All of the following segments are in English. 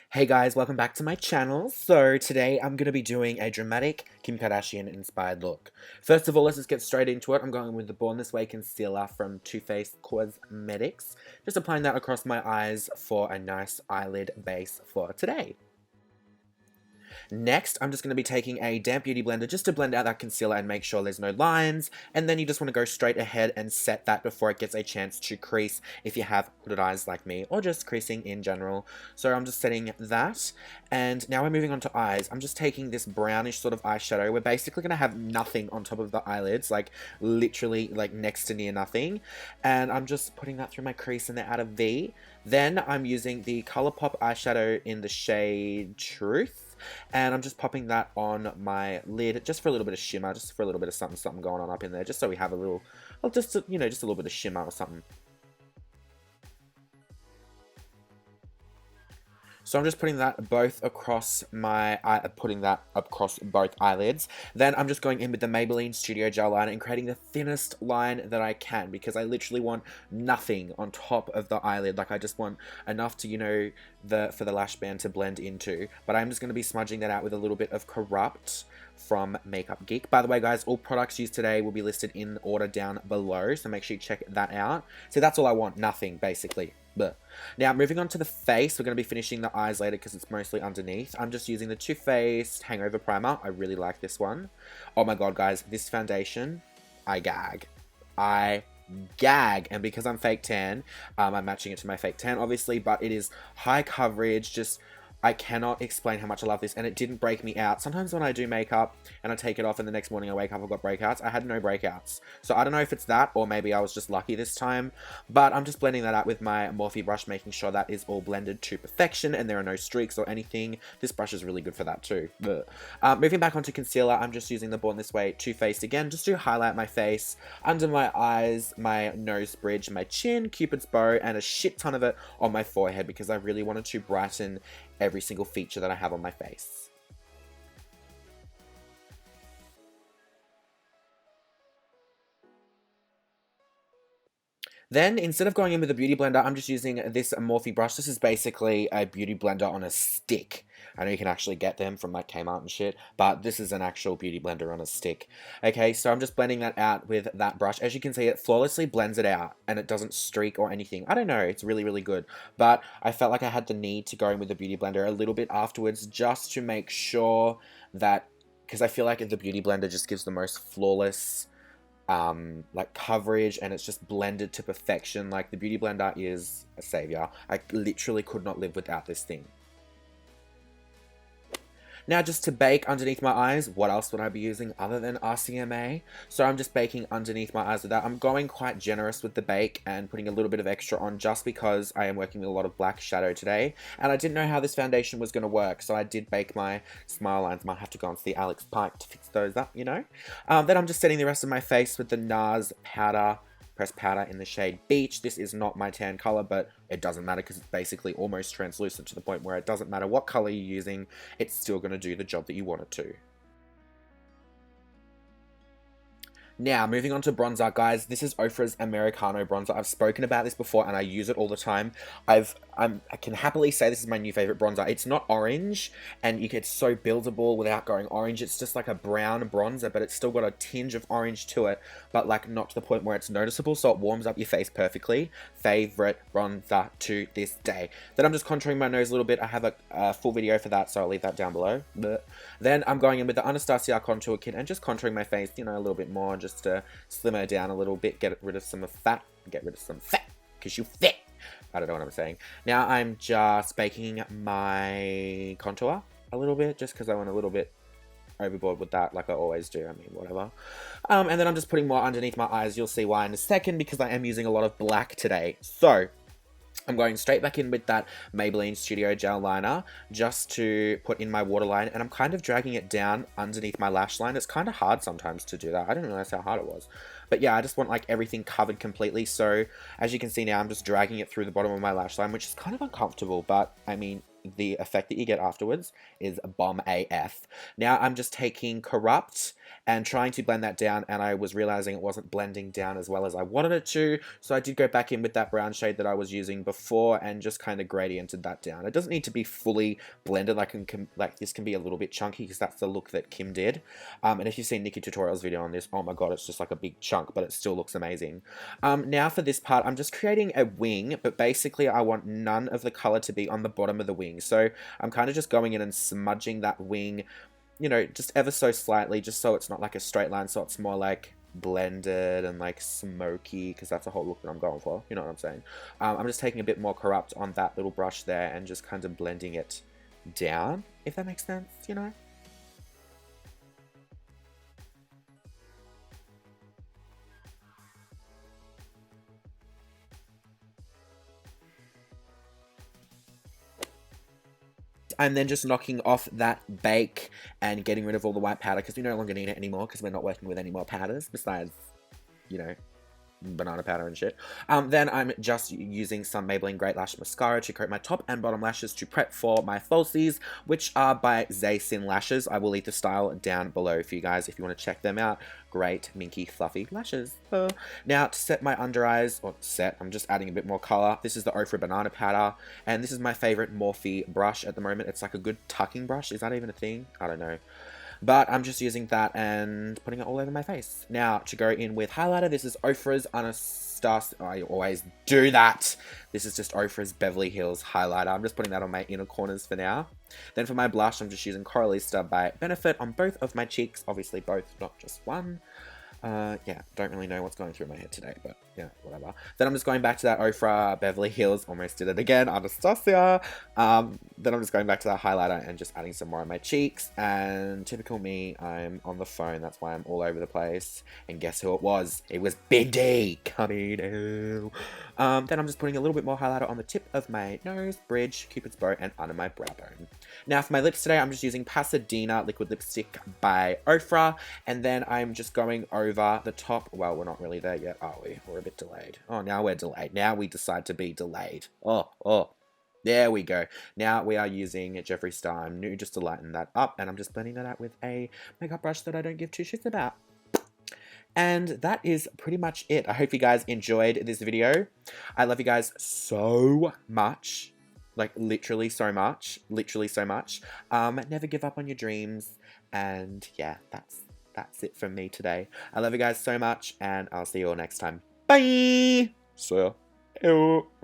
Hey guys, welcome back to my channel. So today I'm going to be doing a dramatic Kim Kardashian inspired look. First of all, let's just get straight into it. I'm going with the Born This Way concealer from Too Faced Cosmetics. Just applying that across my eyes for a nice eyelid base for today. Next, I'm just going to be taking a damp beauty blender just to blend out that concealer and make sure there's no lines. And then you just want to go straight ahead and set that before it gets a chance to crease if you have hooded eyes like me, or just creasing in general. So I'm just setting that. And now we're moving on to eyes. I'm just taking this brownish sort of eyeshadow. We're basically going to have nothing on top of the eyelids, like literally like next to near nothing. And I'm just putting that through my crease in the outer V. Then I'm using the Colourpop eyeshadow in the shade Truth. And I'm just popping that on my lid just for a little bit of shimmer, just for a little bit of something going on up in there, just so we have a little, well, just a little bit of shimmer or something. So I'm just putting that both across my both eyelids. Then I'm just going in with the Maybelline Studio Gel Liner and creating the thinnest line that I can, because I literally want nothing on top of the eyelid. Like, I just want enough to, for the lash band to blend into. But I'm just going to be smudging that out with a little bit of Corrupt from Makeup Geek. By the way, guys, all products used today will be listed in order down below, so make sure you check that out. So that's all I want, nothing, basically. Blech. Now, moving on to the face, we're going to be finishing the eyes later because it's mostly underneath. I'm just using the Too Faced Hangover Primer. I really like this one. Oh my god, guys, this foundation, I gag. And because I'm fake tan, I'm matching it to my fake tan, obviously, but it is high coverage, just... I cannot explain how much I love this, and it didn't break me out. Sometimes when I do makeup and I take it off and the next morning I wake up, I've got breakouts. I had no breakouts. So I don't know if it's that, or maybe I was just lucky this time. But I'm just blending that out with my Morphe brush, making sure that is all blended to perfection and there are no streaks or anything. This brush is really good for that too. Moving back onto concealer, I'm just using the Born This Way Too Faced again, just to highlight my face, under my eyes, my nose bridge, my chin, Cupid's bow, and a shit ton of it on my forehead, because I really wanted to brighten every single feature that I have on my face. Then, instead of going in with a beauty blender, I'm just using this Morphe brush. This is basically a beauty blender on a stick. I know you can actually get them from like Kmart and shit, but this is an actual beauty blender on a stick. Okay, so I'm just blending that out with that brush. As you can see, it flawlessly blends it out, and it doesn't streak or anything. I don't know, it's really, really good. But I felt like I had the need to go in with the beauty blender a little bit afterwards, just to make sure that, because I feel like the beauty blender just gives the most flawless like coverage, and it's just blended to perfection. Like, the beauty blender is a savior. I literally could not live without this thing. Now, just to bake underneath my eyes, what else would I be using other than RCMA? So I'm just baking underneath my eyes with that. I'm going quite generous with the bake and putting a little bit of extra on, just because I am working with a lot of black shadow today. And I didn't know how this foundation was going to work, so I did bake my smile lines. Might have to go and see Alex Pike to fix those up, Then I'm just setting the rest of my face with the NARS powder, pressed powder in the shade Beach. This is not my tan color, but it doesn't matter because it's basically almost translucent to the point where it doesn't matter what color you're using, it's still going to do the job that you want it to. Now, moving on to bronzer, guys. This is Ofra's Americano bronzer. I've spoken about this before, and I use it all the time. I can happily say this is my new favorite bronzer. It's not orange, and you get so buildable without going orange. It's just like a brown bronzer, but it's still got a tinge of orange to it, but like not to the point where it's noticeable, so it warms up your face perfectly. Favorite bronzer to this day. Then I'm just contouring my nose a little bit. I have a full video for that, so I'll leave that down below. Then I'm going in with the Anastasia contour kit and just contouring my face, a little bit more, just to slim her down a little bit, get rid of some fat, because you fat. I don't know what I'm saying. Now I'm just baking my contour a little bit, just because I went a little bit overboard with that, like I always do. I mean, whatever. And then I'm just putting more underneath my eyes. You'll see why in a second, because I am using a lot of black today. So, I'm going straight back in with that Maybelline Studio Gel Liner just to put in my waterline, and I'm kind of dragging it down underneath my lash line. It's kind of hard sometimes to do that. I didn't realize how hard it was. But yeah, I just want like everything covered completely. So as you can see now, I'm just dragging it through the bottom of my lash line, which is kind of uncomfortable, but I mean, the effect that you get afterwards is bomb AF. Now I'm just taking Corrupt and trying to blend that down, and I was realizing it wasn't blending down as well as I wanted it to, so I did go back in with that brown shade that I was using before and just kind of gradiented that down. It doesn't need to be fully blended, like this can be a little bit chunky because that's the look that Kim did. And if you've seen Nikki Tutorial's video on this, oh my god, it's just like a big chunk, but it still looks amazing. Now for this part, I'm just creating a wing, but basically I want none of the color to be on the bottom of the wing. So I'm kind of just going in and smudging that wing, you know, just ever so slightly, just so it's not like a straight line, so it's more like blended and like smoky, because that's the whole look that I'm going for, you know what I'm saying. I'm just taking a bit more Corrupt on that little brush there and just kind of blending it down, if that makes sense, you know. I'm then just knocking off that bake and getting rid of all the white powder because we no longer need it anymore because we're not working with any more powders besides, you know, banana powder and shit. Then I'm just using some Maybelline Great Lash Mascara to coat my top and bottom lashes to prep for my falsies, which are by Zeysin Lashes. I will leave the style down below for you guys if you want to check them out. Great, minky, fluffy lashes. Now, to set my under eyes, I'm just adding a bit more color. This is the Ofra Banana Powder, and this is my favorite Morphe brush at the moment. It's like a good tucking brush. Is that even a thing? I don't know. But I'm just using that and putting it all over my face. Now, to go in with highlighter, this is Ofra's Anastasia. I always do that. This is just Ofra's Beverly Hills highlighter. I'm just putting that on my inner corners for now. Then for my blush, I'm just using Coralista by Benefit on both of my cheeks. Obviously both, not just one. Yeah, don't really know what's going through my head today, but yeah, whatever. Then I'm just going back to that Ofra Beverly Hills, almost did it again, Anastasia. Then I'm just going back to that highlighter and just adding some more on my cheeks, and typical me, I'm on the phone, that's why I'm all over the place. And guess who it was? It was Big D coming out. Then I'm just putting a little bit more highlighter on the tip of my nose, bridge, Cupid's bow, and under my brow bone. Now for my lips today, I'm just using Pasadena liquid lipstick by Ofra, and then I'm just going over the top. Well, we're not really there yet, are we? We're a bit delayed. Oh, now we're delayed. Now we decide to be delayed. Oh. There we go. Now we are using Jeffree Star Nude just to lighten that up, and I'm just blending that out with a makeup brush that I don't give two shits about. And that is pretty much it. I hope you guys enjoyed this video. I love you guys so much. Like, literally so much. Literally so much. Never give up on your dreams. And yeah, that's it from me today. I love you guys so much, and I'll see you all next time. Bye! So, I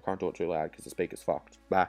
can't talk too loud because the speaker's fucked. Bye.